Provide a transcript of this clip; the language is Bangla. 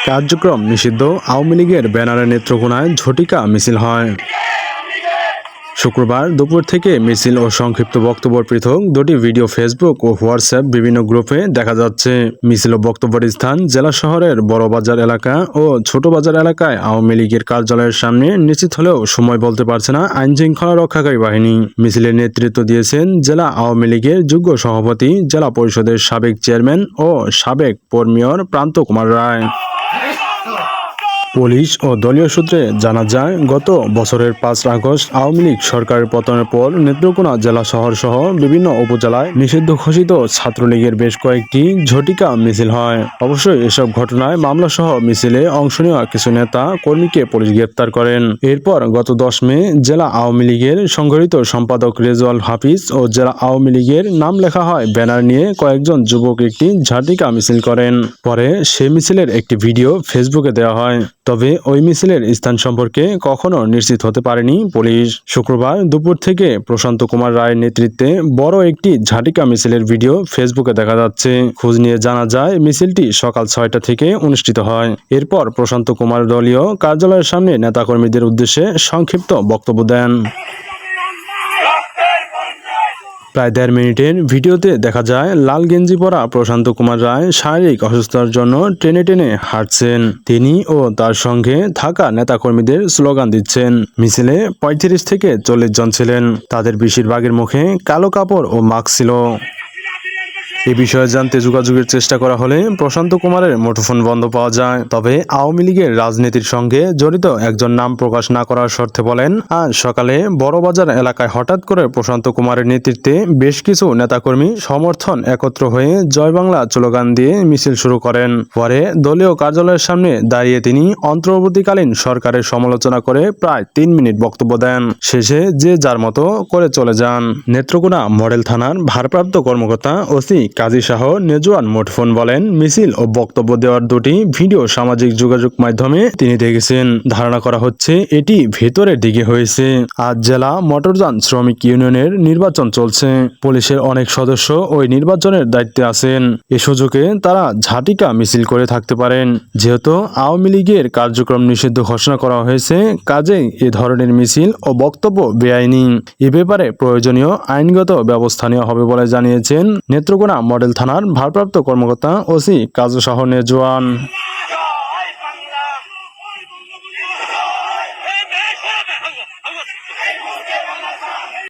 কার্যক্রম নিষিদ্ধ, আওয়ামী লীগের ব্যানারে নেত্রকোনায় ঝটিকা মিছিল হয়। শুক্রবার দুপুর থেকে মিছিল ও সংক্ষিপ্ত বক্তব্য পৃথক দুটি ভিডিও ফেসবুক ও হোয়াটসঅ্যাপ বিভিন্ন গ্রুপে দেখা যাচ্ছে। মিছিল ও বক্তব্যের স্থান জেলা শহরের বড় বাজার এলাকা ও ছোট বাজার এলাকায় আওয়ামী লীগের কার্যালয়ের সামনে নিশ্চিত হলেও সময় বলতে পারছে না আইন শৃঙ্খলা রক্ষাকারী বাহিনী। মিছিলের নেতৃত্ব দিয়েছেন জেলা আওয়ামী লীগের যুগ্ম সভাপতি, জেলা পরিষদের সাবেক চেয়ারম্যান ও সাবেক পৌর মেয়র প্রান্ত কুমার রায়। পুলিশ ও দলীয় সূত্রে জানা যায়, গত বছরের 5 আগস্ট আওয়ামী লীগ সরকারের পতনের পর নেত্রকোনা জেলা শহর সহ বিভিন্ন উপজেলায় নিষিদ্ধ ঘোষিত ছাত্রলীগের বেশ কয়েকটি ঝটিকা মিছিল হয়। অবশ্যই এসব ঘটনায় মামলা সহ মিছিলে অংশ নেওয়া কিছু নেতা কর্মীকে পুলিশ গ্রেপ্তার করেন। এরপর গত 10 মে জেলা আওয়ামী লীগের সংগঠিত সম্পাদক রেজওয়াল হাফিজ ও জেলা আওয়ামী লীগের নাম লেখা হয় ব্যানার নিয়ে কয়েকজন যুবক একটি ঝটিকা মিছিল করেন। পরে সে মিছিলের একটি ভিডিও ফেসবুকে দেওয়া হয়। তবে ওই মিছিলের স্থান সম্পর্কে কখনো নিশ্চিত হতে পারেনি পুলিশ। শুক্রবার দুপুর থেকে প্রশান্ত কুমার রায়ের নেতৃত্বে বড় একটি ঝাটিকা মিছিলের ভিডিও ফেসবুকে দেখা যাচ্ছে। খোঁজ নিয়ে জানা যায়, মিছিলটি সকাল 6টা থেকে অনুষ্ঠিত হয়। এরপর প্রশান্ত কুমার দলীয় কার্যালয়ের সামনে নেতাকর্মীদের উদ্দেশ্যে সংক্ষিপ্ত বক্তব্য দেন। প্রায় 1.5 মিনিটের ভিডিওতে দেখা যায়, লাল গেঞ্জি পরা প্রশান্ত কুমার রায় শারীরিক অসুস্থতার জন্য টেনে টেনে হাঁটছেন। তিনি ও তার সঙ্গে থাকা নেতাকর্মীদের স্লোগান দিচ্ছেন। মিছিলে 35 থেকে 40 জন ছিলেন। তাদের বেশিরভাগের মুখে কালো কাপড় ও মাস্ক ছিল। এ বিষয়ে জানতে যোগাযোগের চেষ্টা করা হলে প্রশান্ত কুমারের মুঠোফোন বন্ধ পাওয়া যায়। তবে আওয়ামী লীগের রাজনীতির সঙ্গে জড়িত একজন নাম প্রকাশ না করার শর্তে বলেন, আজ সকালে বড়বাজার এলাকায় হঠাৎ করে প্রশান্ত কুমারের নেতৃত্বে বেশ কিছু নেতাকর্মী সমর্থন একত্র হয়ে জয় বাংলা স্লোগান দিয়ে মিছিল শুরু করেন। পরে দলীয় কার্যালয়ের সামনে দাঁড়িয়ে তিনি অন্তর্বর্তীকালীন সরকারের সমালোচনা করে প্রায় 3 মিনিট বক্তব্য দেন। শেষে যে যার মতো করে চলে যান। নেত্রকোনা মডেল থানার ভারপ্রাপ্ত কর্মকর্তা ওসি কাজী শাহ নেজওয়ান মুঠোফোন বলেন, মিছিল ও বক্তব্য দেওয়ার দুটি ভিডিও সামাজিক যোগাযোগ মাধ্যমে তিনি দেখেছেন। ধারণা করা হচ্ছে এটি ভেতরের দিকে হয়েছে। আজ জেলা মোটরযান শ্রমিক ইউনিয়নের নির্বাচন চলছে। পুলিশের অনেক সদস্য ওই নির্বাচনের দায়িত্বে আছেন। এ সুযোগে তারা ঝাটিকা মিছিল করে থাকতে পারেন। যেহেতু আওয়ামী লীগের কার্যক্রম নিষিদ্ধ ঘোষণা করা হয়েছে, কাজেই এ ধরনের মিছিল ও বক্তব্য বেআইনি। এ ব্যাপারে প্রয়োজনীয় আইনগত ব্যবস্থা নেওয়া হবে বলে জানিয়েছেন নেত্রকোনা মডেল থানার ভারপ্রাপ্ত কর্মকর্তা ওসি কাজী শাহ নেজওয়ান।